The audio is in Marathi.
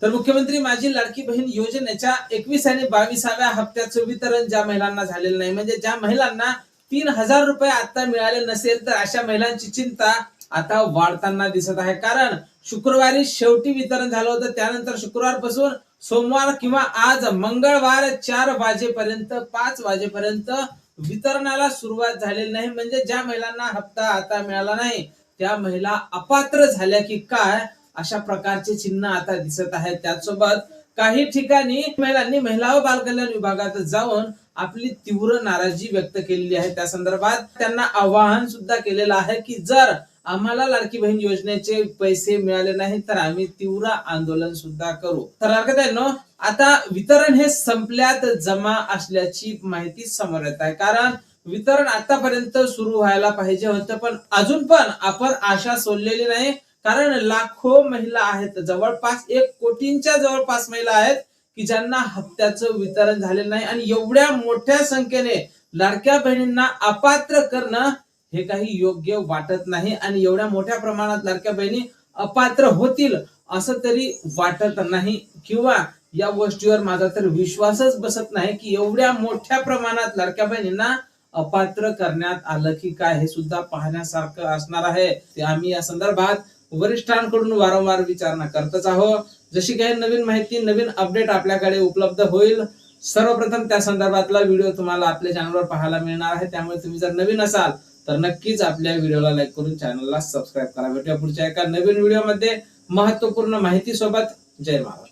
तर मुख्यमंत्री माझी लाडकी बहीण योजनेच्या 21 आणि 22व्या हप्त्याचं वितरण ज्या महिलांना झालेलं नाही, म्हणजे ज्या महिलांना 3000 रुपये आता मिळाले नसेल, तर अशा महिलांची चिंता आता वाढताना दिसत आहे. कारण शुक्रवारी शेवटी वितरण झालं होतं, त्यानंतर शुक्रवारपासून सोमवार किंवा आज मंगळवार 4 वाजेपर्यंत 5 वाजेपर्यंत वितरणाला सुरुवात झालेली नाही. म्हणजे ज्या महिलांना हप्ता आता मिळाला नाही त्या महिला अपात्र झाल्या की काय, अशा प्रकारचे चिन्ह आता दिसत आहेत. त्याचसोबत काही ठिकाणी महिलांनी महिला व बालकल्याण विभागात जाऊन आपली तीव्र नाराजी व्यक्त केलेली आहे. त्या संदर्भात त्यांना आवाहन सुद्धा केलेलं आहे की जर आम्हाला लाडकी बहीण योजनेचे पैसे मिळाले नाही तर आम्ही तीव्र आंदोलन सुद्धा करू. तर आता वितरण हे संपल्यात जमा असल्याची माहिती समोर येत आहे. कारण वितरण आतापर्यंत सुरू व्हायला पाहिजे होतं, पण अजून पण आपण आशा सोडलेली नाही. कारण लाखो महिला आहेत, जवळपास 1 कोटींच्या जवळपास महिला आहेत की ज्यांना हप्त्याचं वितरण झालेलं नाही. आणि एवढ्या मोठ्या संख्येने लाडक्या बहिणींना अपात्र करणं हे काही योग्य वाटत नाही. आणि एवढ्या मोठ्या प्रमाणात लाडक्या बहिणी अपात्र होतील असं तरी वाटत नाही, किंवा या गोष्टीवर माझा तर विश्वासच बसत नाही की एवढ्या मोठ्या प्रमाणात लाडक्या बहिणींना अपात्र करण्यात आलं की काय, हे सुद्धा पाहण्यासारखं असणार आहे. ते आम्ही या संदर्भात वरिष्ठांकडून वारंवार विचारणा करतच आहोत. जशी काही नवीन माहिती, नवीन अपडेट आपल्याकडे उपलब्ध होईल, सर्वप्रथम त्या संदर्भातला व्हिडिओ तुम्हाला आपल्या चॅनलवर पाहायला मिळणार आहे. त्यामुळे तुम्ही जर नवीन असाल तर नक्कीच आपल्या व्हिडिओला लाईक करून चॅनलला सबस्क्राईब करा. भेटूया पुढच्या एका नवीन व्हिडिओमध्ये महत्त्वपूर्ण माहिती सोबत. जय महाराष्ट्र.